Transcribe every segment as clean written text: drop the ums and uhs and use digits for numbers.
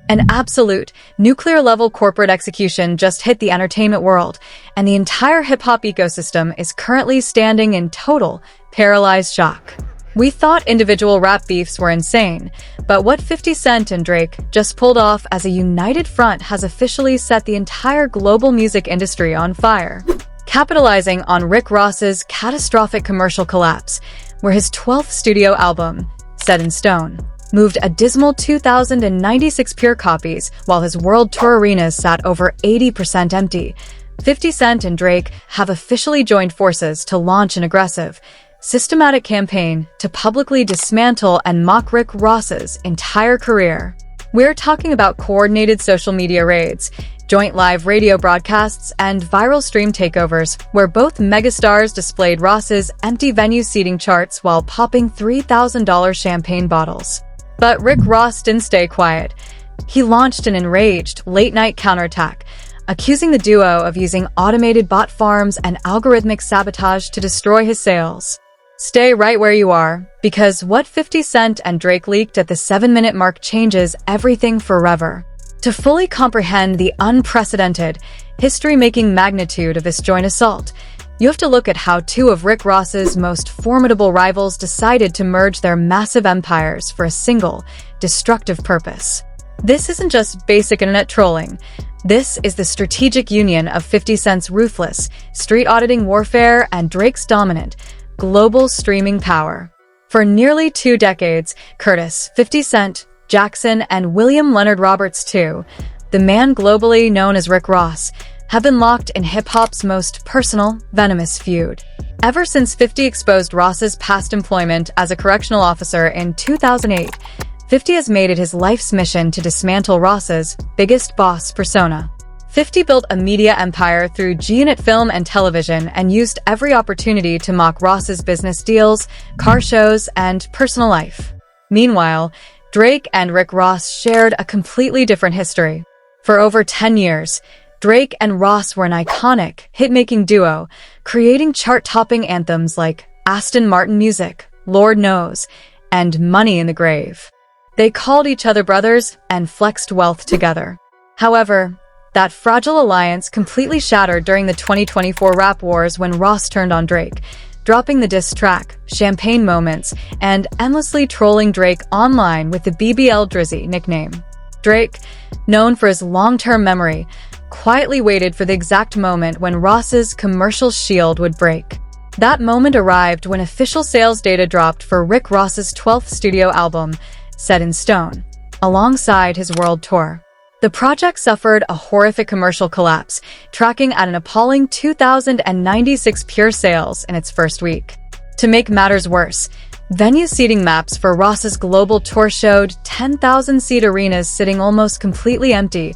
An absolute, nuclear-level corporate execution just hit the entertainment world, and the entire hip-hop ecosystem is currently standing in total, paralyzed shock. We thought individual rap beefs were insane, but what 50 Cent and Drake just pulled off as a united front has officially set the entire global music industry on fire. Capitalizing on Rick Ross's catastrophic commercial collapse, where his 12th studio album, Set in Stone, moved a dismal 2,096 pure copies while his world tour arenas sat over 80% empty, 50 Cent and Drake have officially joined forces to launch an aggressive, systematic campaign to publicly dismantle and mock Rick Ross's entire career. We're talking about coordinated social media raids, joint live radio broadcasts, and viral stream takeovers, where both megastars displayed Ross's empty venue seating charts while popping $3,000 champagne bottles. But Rick Ross didn't stay quiet. He launched an enraged, late-night counterattack, accusing the duo of using automated bot farms and algorithmic sabotage to destroy his sales. Stay right where you are, because what 50 Cent and Drake leaked at the 7-minute mark changes everything forever. To fully comprehend the unprecedented, history-making magnitude of this joint assault, you have to look at how two of Rick Ross's most formidable rivals decided to merge their massive empires for a single, destructive purpose. This isn't just basic internet trolling. This is the strategic union of 50 Cent's ruthless, street auditing warfare and Drake's dominant, global streaming power. For nearly 2 decades, Curtis, 50 Cent, Jackson, and William Leonard Roberts II, the man globally known as Rick Ross, have been locked in hip-hop's most personal, venomous feud. Ever since 50 exposed Ross's past employment as a correctional officer in 2008, 50 has made it his life's mission to dismantle Ross's biggest boss persona. 50 built a media empire through GUnit film and television and used every opportunity to mock Ross's business deals, car shows, and personal life. Meanwhile, Drake and Rick Ross shared a completely different history. For over 10 years, Drake and Ross were an iconic, hit-making duo, creating chart-topping anthems like Aston Martin Music, Lord Knows, and Money in the Grave. They called each other brothers and flexed wealth together. However, that fragile alliance completely shattered during the 2024 rap wars when Ross turned on Drake, dropping the diss track, Champagne Moments, and endlessly trolling Drake online with the BBL Drizzy nickname. Drake, known for his long-term memory, quietly waited for the exact moment when Ross's commercial shield would break. That moment arrived when official sales data dropped for Rick Ross's 12th studio album, Set in Stone, alongside his world tour. The project suffered a horrific commercial collapse, tracking at an appalling 2,096 pure sales in its first week. To make matters worse, venue seating maps for Ross's global tour showed 10,000-seat arenas sitting almost completely empty,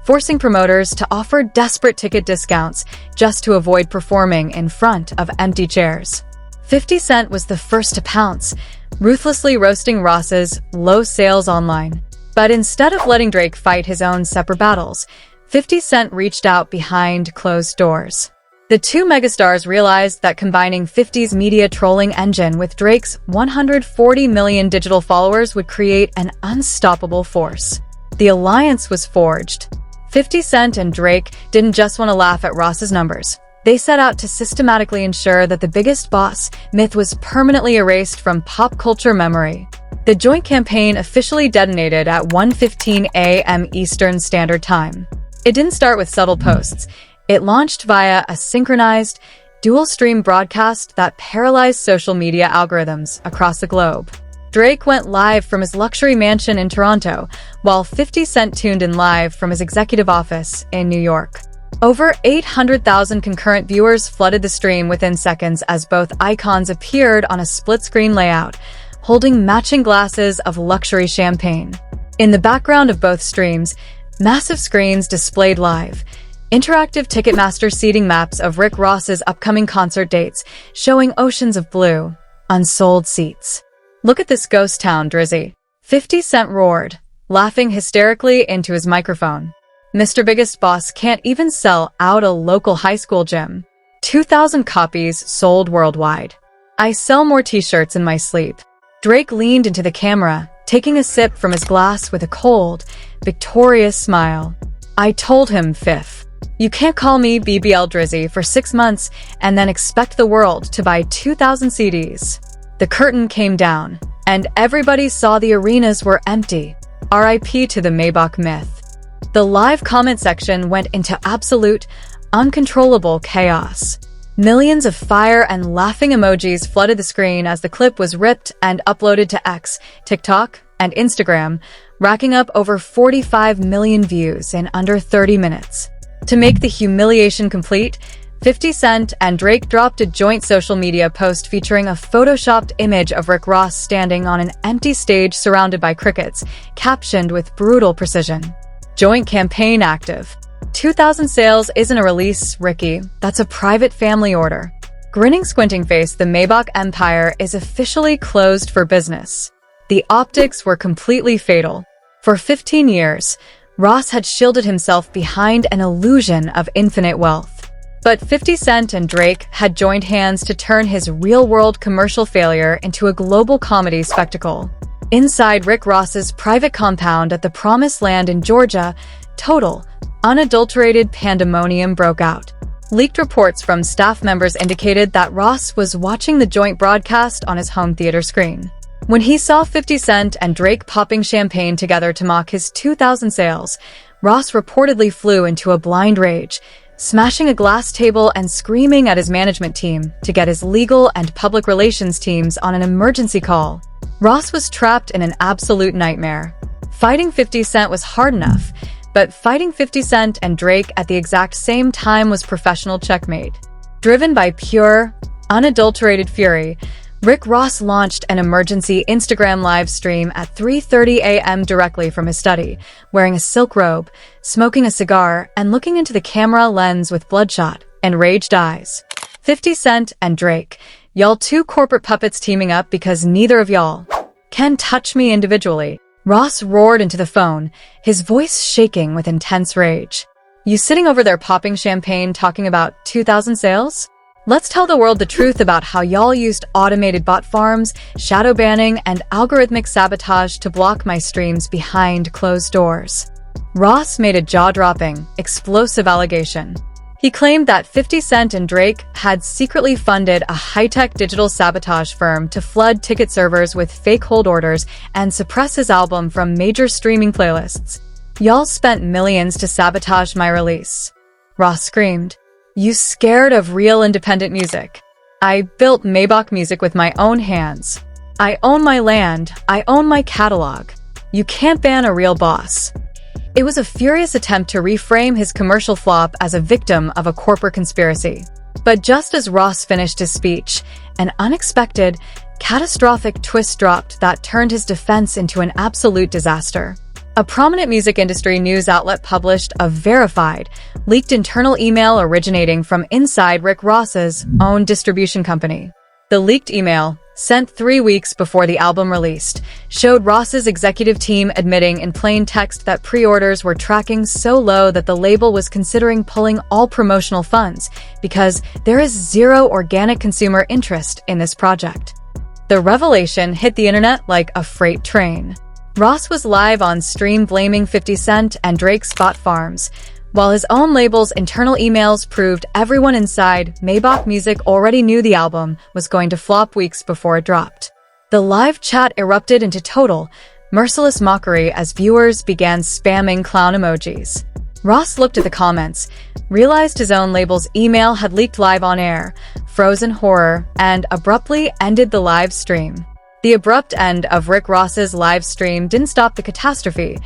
forcing promoters to offer desperate ticket discounts just to avoid performing in front of empty chairs. 50 Cent was the first to pounce, ruthlessly roasting Ross's low sales online. But instead of letting Drake fight his own separate battles, 50 Cent reached out behind closed doors. The two megastars realized that combining 50's media trolling engine with Drake's 140 million digital followers would create an unstoppable force. The alliance was forged. 50 Cent and Drake didn't just want to laugh at Ross's numbers. They set out to systematically ensure that the biggest boss myth was permanently erased from pop culture memory. The joint campaign officially detonated at 1:15 a.m. Eastern Standard Time. It didn't start with subtle posts. It launched via a synchronized, dual-stream broadcast that paralyzed social media algorithms across the globe. Drake went live from his luxury mansion in Toronto, while 50 Cent tuned in live from his executive office in New York. Over 800,000 concurrent viewers flooded the stream within seconds as both icons appeared on a split-screen layout, holding matching glasses of luxury champagne. In the background of both streams, massive screens displayed live, interactive Ticketmaster seating maps of Rick Ross's upcoming concert dates, showing oceans of blue, unsold seats. "Look at this ghost town, Drizzy," 50 Cent roared, laughing hysterically into his microphone. "Mr. Biggest Boss can't even sell out a local high school gym. 2,000 copies sold worldwide. I sell more t-shirts in my sleep." Drake leaned into the camera, taking a sip from his glass with a cold, victorious smile. I told him, Fifth, you can't call me BBL Drizzy for 6 months and then expect the world to buy 2,000 CDs. The curtain came down, and everybody saw the arenas were empty. RIP to the Maybach myth. The live comment section went into absolute, uncontrollable chaos. Millions of fire and laughing emojis flooded the screen as the clip was ripped and uploaded to X, TikTok, and Instagram, racking up over 45 million views in under 30 minutes. To make the humiliation complete, 50 Cent and Drake dropped a joint social media post featuring a photoshopped image of Rick Ross standing on an empty stage surrounded by crickets, captioned with brutal precision. Joint campaign active. 2,000 sales isn't a release, Ricky. That's a private family order. Grinning squinting face, the Maybach empire is officially closed for business. The optics were completely fatal. For 15 years, Ross had shielded himself behind an illusion of infinite wealth. But 50 Cent and Drake had joined hands to turn his real-world commercial failure into a global comedy spectacle. Inside Rick Ross's private compound at the Promised Land in Georgia, total, unadulterated pandemonium broke out. Leaked reports from staff members indicated that Ross was watching the joint broadcast on his home theater screen. When he saw 50 Cent and Drake popping champagne together to mock his 2,000 sales, Ross reportedly flew into a blind rage, smashing a glass table and screaming at his management team to get his legal and public relations teams on an emergency call. Ross was trapped in an absolute nightmare. Fighting 50 Cent was hard enough, but fighting 50 Cent and Drake at the exact same time was professional checkmate. Driven by pure, unadulterated fury, Rick Ross launched an emergency Instagram live stream at 3:30 a.m. directly from his study, wearing a silk robe, smoking a cigar, and looking into the camera lens with bloodshot, enraged eyes. 50 Cent and Drake, y'all two corporate puppets teaming up because neither of y'all can touch me individually. Ross roared into the phone, his voice shaking with intense rage. You sitting over there popping champagne talking about 2,000 sales? Let's tell the world the truth about how y'all used automated bot farms, shadow banning, and algorithmic sabotage to block my streams behind closed doors. Ross made a jaw-dropping, explosive allegation. He claimed that 50 Cent and Drake had secretly funded a high-tech digital sabotage firm to flood ticket servers with fake hold orders and suppress his album from major streaming playlists. Y'all spent millions to sabotage my release. Ross screamed. You scared of real independent music? I built Maybach music with my own hands. I own my land. I own my catalog. You can't ban a real boss. It was a furious attempt to reframe his commercial flop as a victim of a corporate conspiracy. But just as Ross finished his speech, an unexpected, catastrophic twist dropped that turned his defense into an absolute disaster. A prominent music industry news outlet published a verified, leaked internal email originating from inside Rick Ross's own distribution company. The leaked email, sent 3 weeks before the album released, showed Ross's executive team admitting in plain text that pre-orders were tracking so low that the label was considering pulling all promotional funds because there is zero organic consumer interest in this project. The revelation hit the internet like a freight train. Ross was live on stream blaming 50 Cent and Drake's bot farms, while his own label's internal emails proved everyone inside Maybach Music already knew the album was going to flop weeks before it dropped. The live chat erupted into total, merciless mockery as viewers began spamming clown emojis. Ross looked at the comments, realized his own label's email had leaked live on air, froze in horror, and abruptly ended the live stream. The abrupt end of Rick Ross's live stream didn't stop the catastrophe.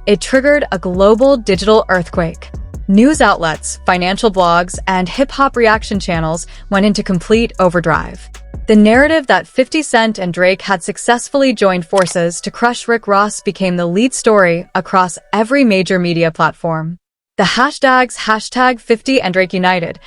It triggered a global digital earthquake. News outlets, financial blogs, and hip-hop reaction channels went into complete overdrive. The narrative that 50 Cent and Drake had successfully joined forces to crush Rick Ross became the lead story across every major media platform. The hashtags #50 and Drake United,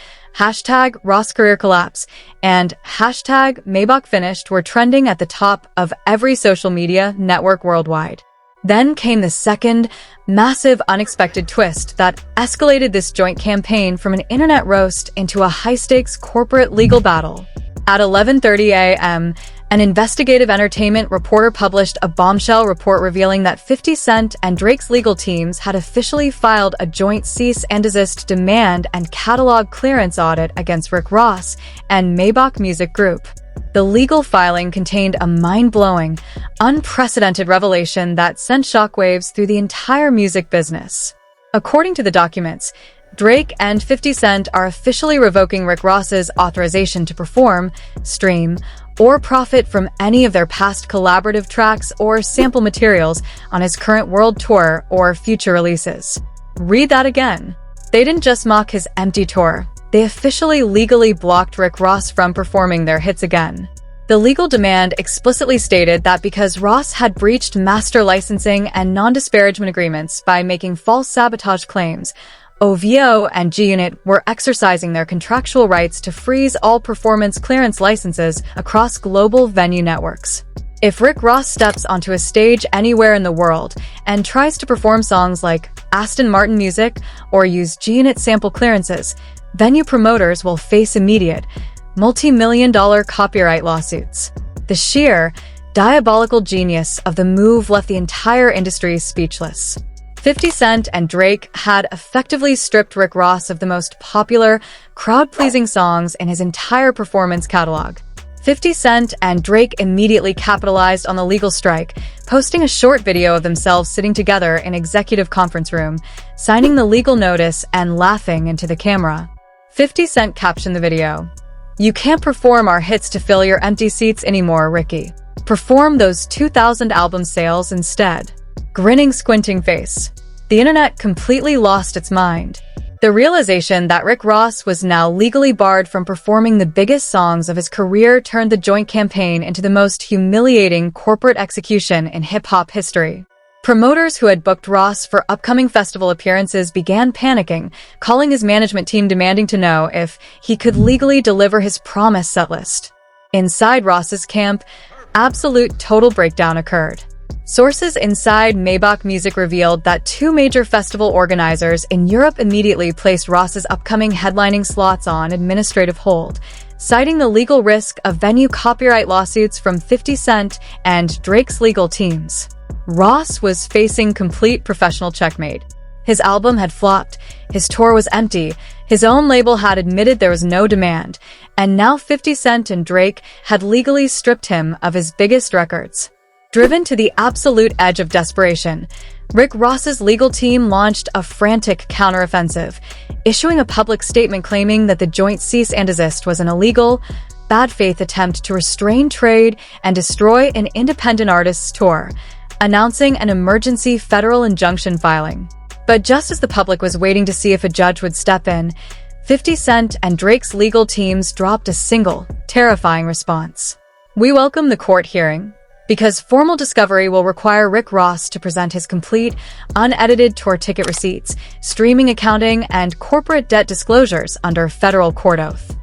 #Ross Career Collapse, and #Maybach Finished were trending at the top of every social media network worldwide. Then came the second, massive, unexpected twist that escalated this joint campaign from an internet roast into a high-stakes corporate legal battle. At 11:30 a.m., An investigative entertainment reporter published a bombshell report revealing that 50 Cent and Drake's legal teams had officially filed a joint cease and desist demand and catalog clearance audit against Rick Ross and Maybach Music Group. The legal filing contained a mind-blowing, unprecedented revelation that sent shockwaves through the entire music business. According to the documents, Drake and 50 Cent are officially revoking Rick Ross's authorization to perform, stream, or profit from any of their past collaborative tracks or sample materials on his current world tour or future releases. Read that again. They didn't just mock his empty tour. They officially legally blocked Rick Ross from performing their hits again. The legal demand explicitly stated that because Ross had breached master licensing and non-disparagement agreements by making false sabotage claims, OVO and GUnit were exercising their contractual rights to freeze all performance clearance licenses across global venue networks. If Rick Ross steps onto a stage anywhere in the world and tries to perform songs like Aston Martin music or use GUnit sample clearances, venue promoters will face immediate, multi-million-dollar copyright lawsuits. The sheer, diabolical genius of the move left the entire industry speechless. 50 Cent and Drake had effectively stripped Rick Ross of the most popular, crowd-pleasing songs in his entire performance catalog. 50 Cent and Drake immediately capitalized on the legal strike, posting a short video of themselves sitting together in executive conference room, signing the legal notice and laughing into the camera. 50 Cent captioned the video, "You can't perform our hits to fill your empty seats anymore, Ricky. Perform those 2,000 album sales instead." Grinning, squinting face. The internet completely lost its mind. The realization that Rick Ross was now legally barred from performing the biggest songs of his career turned the joint campaign into the most humiliating corporate execution in hip-hop history. Promoters who had booked Ross for upcoming festival appearances began panicking, calling his management team demanding to know if he could legally deliver his promised setlist. Inside Ross's camp, absolute total breakdown occurred. Sources inside Maybach Music revealed that two major festival organizers in Europe immediately placed Ross's upcoming headlining slots on administrative hold, citing the legal risk of venue copyright lawsuits from 50 Cent and Drake's legal teams. Ross was facing complete professional checkmate. His album had flopped, his tour was empty, his own label had admitted there was no demand, and now 50 Cent and Drake had legally stripped him of his biggest records. Driven to the absolute edge of desperation, Rick Ross's legal team launched a frantic counteroffensive, issuing a public statement claiming that the joint cease and desist was an illegal, bad faith attempt to restrain trade and destroy an independent artist's tour, announcing an emergency federal injunction filing. But just as the public was waiting to see if a judge would step in, 50 Cent and Drake's legal teams dropped a single, terrifying response. "We welcome the court hearing, because formal discovery will require Rick Ross to present his complete, unedited tour ticket receipts, streaming accounting, and corporate debt disclosures under federal court oath."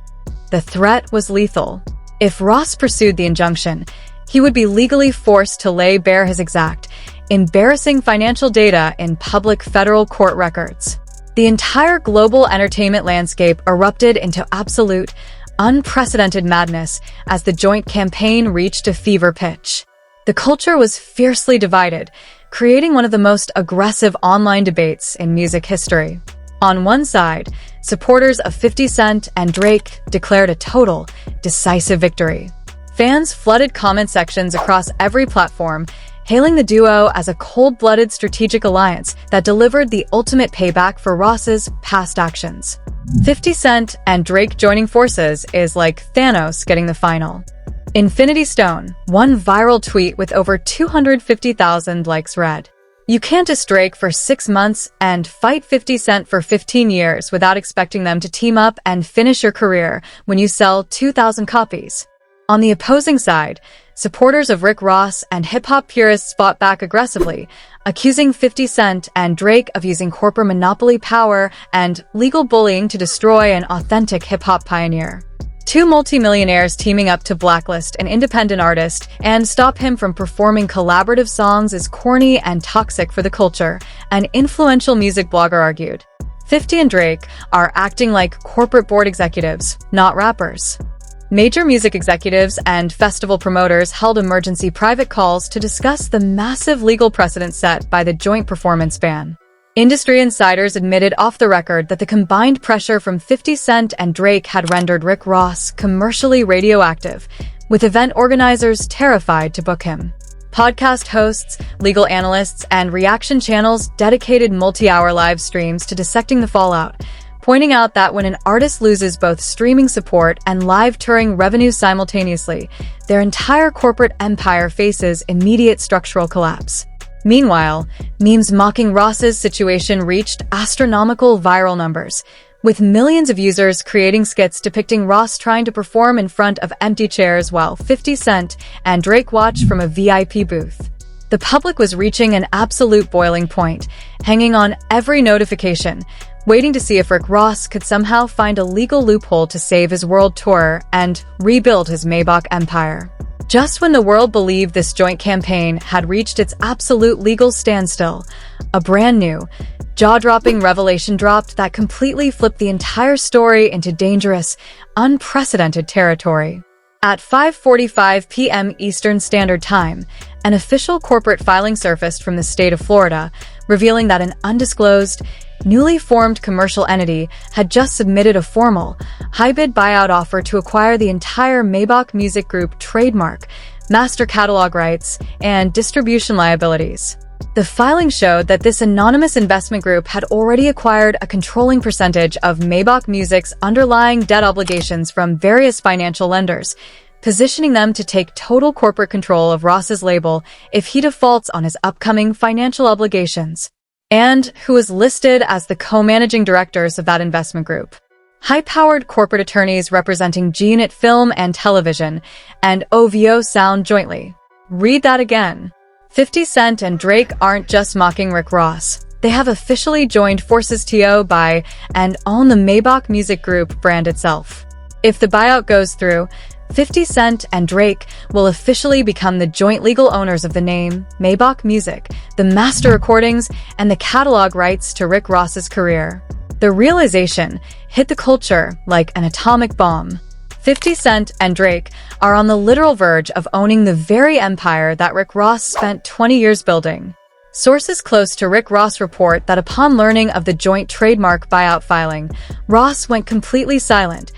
The threat was lethal. If Ross pursued the injunction, he would be legally forced to lay bare his exact, embarrassing financial data in public federal court records. The entire global entertainment landscape erupted into absolute, unprecedented madness as the joint campaign reached a fever pitch. The culture was fiercely divided, creating one of the most aggressive online debates in music history. On one side, supporters of 50 Cent and Drake declared a total, decisive victory. Fans flooded comment sections across every platform, hailing the duo as a cold-blooded strategic alliance that delivered the ultimate payback for Ross's past actions. 50 Cent and Drake joining forces is like Thanos getting the final. Infinity Stone, one viral tweet with over 250,000 likes read, "You can't diss Drake for 6 months and fight 50 Cent for 15 years without expecting them to team up and finish your career when you sell 2,000 copies." On the opposing side, supporters of Rick Ross and hip-hop purists fought back aggressively, accusing 50 Cent and Drake of using corporate monopoly power and legal bullying to destroy an authentic hip-hop pioneer. Two multimillionaires teaming up to blacklist an independent artist and stop him from performing collaborative songs is corny and toxic for the culture, an influential music blogger argued. 50 and Drake are acting like corporate board executives, not rappers. Major music executives and festival promoters held emergency private calls to discuss the massive legal precedent set by the joint performance ban. Industry insiders admitted off the record that the combined pressure from 50 Cent and Drake had rendered Rick Ross commercially radioactive, with event organizers terrified to book him. Podcast hosts, legal analysts, and reaction channels dedicated multi-hour live streams to dissecting the fallout, pointing out that when an artist loses both streaming support and live touring revenue simultaneously, their entire corporate empire faces immediate structural collapse. Meanwhile, memes mocking Ross's situation reached astronomical viral numbers, with millions of users creating skits depicting Ross trying to perform in front of empty chairs while 50 Cent and Drake watched from a VIP booth. The public was reaching an absolute boiling point, hanging on every notification, waiting to see if Rick Ross could somehow find a legal loophole to save his world tour and rebuild his Maybach empire. Just when the world believed this joint campaign had reached its absolute legal standstill, a brand new, jaw-dropping revelation dropped that completely flipped the entire story into dangerous, unprecedented territory. At 5:45 p.m. Eastern Standard Time, an official corporate filing surfaced from the state of Florida, revealing that an undisclosed, newly formed commercial entity had just submitted a formal, high-bid buyout offer to acquire the entire Maybach Music Group trademark, master catalog rights, and distribution liabilities. The filing showed that this anonymous investment group had already acquired a controlling percentage of Maybach Music's underlying debt obligations from various financial lenders, positioning them to take total corporate control of Ross's label if he defaults on his upcoming financial obligations, and who is listed as the co-managing directors of that investment group. High-powered corporate attorneys representing GUnit Film and Television and OVO Sound jointly. Read that again. 50 Cent and Drake aren't just mocking Rick Ross. They have officially joined forces to buy and own the Maybach Music Group brand itself. If the buyout goes through, 50 Cent and Drake will officially become the joint legal owners of the name, Maybach Music, the master recordings, and the catalog rights to Rick Ross's career. The realization hit the culture like an atomic bomb. 50 Cent and Drake are on the literal verge of owning the very empire that Rick Ross spent 20 years building. Sources close to Rick Ross report that upon learning of the joint trademark buyout filing, Ross went completely silent,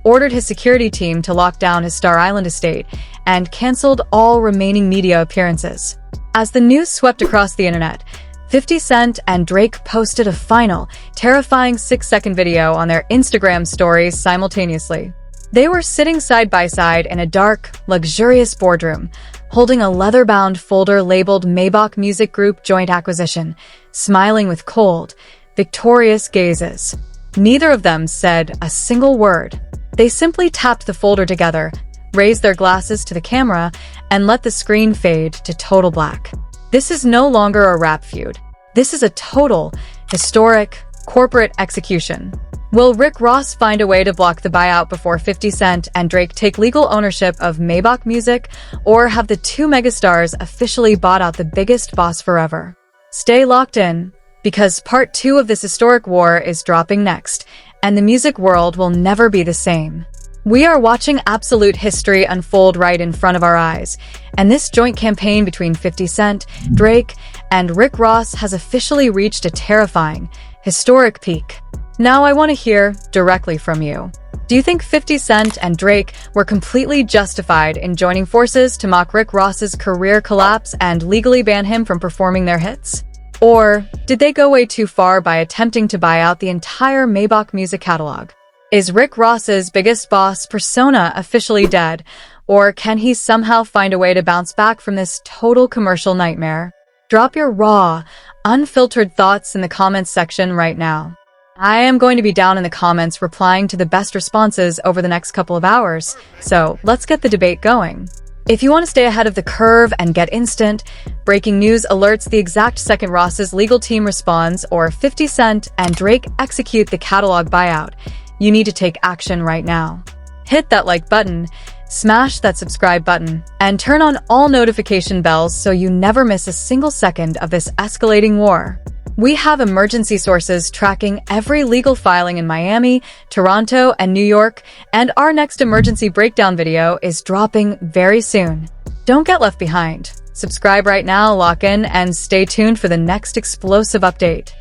ordered his security team to lock down his Star Island estate, and canceled all remaining media appearances. As the news swept across the internet, 50 Cent and Drake posted a final, terrifying 6-second video on their Instagram stories simultaneously. They were sitting side by side in a dark, luxurious boardroom, holding a leather-bound folder labeled Maybach Music Group Joint Acquisition, smiling with cold, victorious gazes. Neither of them said a single word. They simply tapped the folder together, raised their glasses to the camera, and let the screen fade to total black. This is no longer a rap feud. This is a total, historic, corporate execution. Will Rick Ross find a way to block the buyout before 50 Cent and Drake take legal ownership of Maybach Music, or have the two megastars officially bought out the biggest boss forever? Stay locked in, because part 2 of this historic war is dropping next, and the music world will never be the same. We are watching absolute history unfold right in front of our eyes, and this joint campaign between 50 Cent, Drake, and Rick Ross has officially reached a terrifying, historic peak. Now I want to hear directly from you. Do you think 50 Cent and Drake were completely justified in joining forces to mock Rick Ross's career collapse and legally ban him from performing their hits? Or did they go way too far by attempting to buy out the entire Maybach music catalog? Is Rick Ross's biggest boss persona officially dead, or can he somehow find a way to bounce back from this total commercial nightmare? Drop your raw, unfiltered thoughts in the comments section right now. I am going to be down in the comments replying to the best responses over the next couple of hours, so let's get the debate going. If you want to stay ahead of the curve and get instant, breaking news alerts the exact second Ross's legal team responds or 50 Cent and Drake execute the catalog buyout, you need to take action right now. Hit that like button, smash that subscribe button, and turn on all notification bells so you never miss a single second of this escalating war. We have emergency sources tracking every legal filing in Miami, Toronto, and New York, and our next emergency breakdown video is dropping very soon. Don't get left behind. Subscribe right now, lock in, and stay tuned for the next explosive update.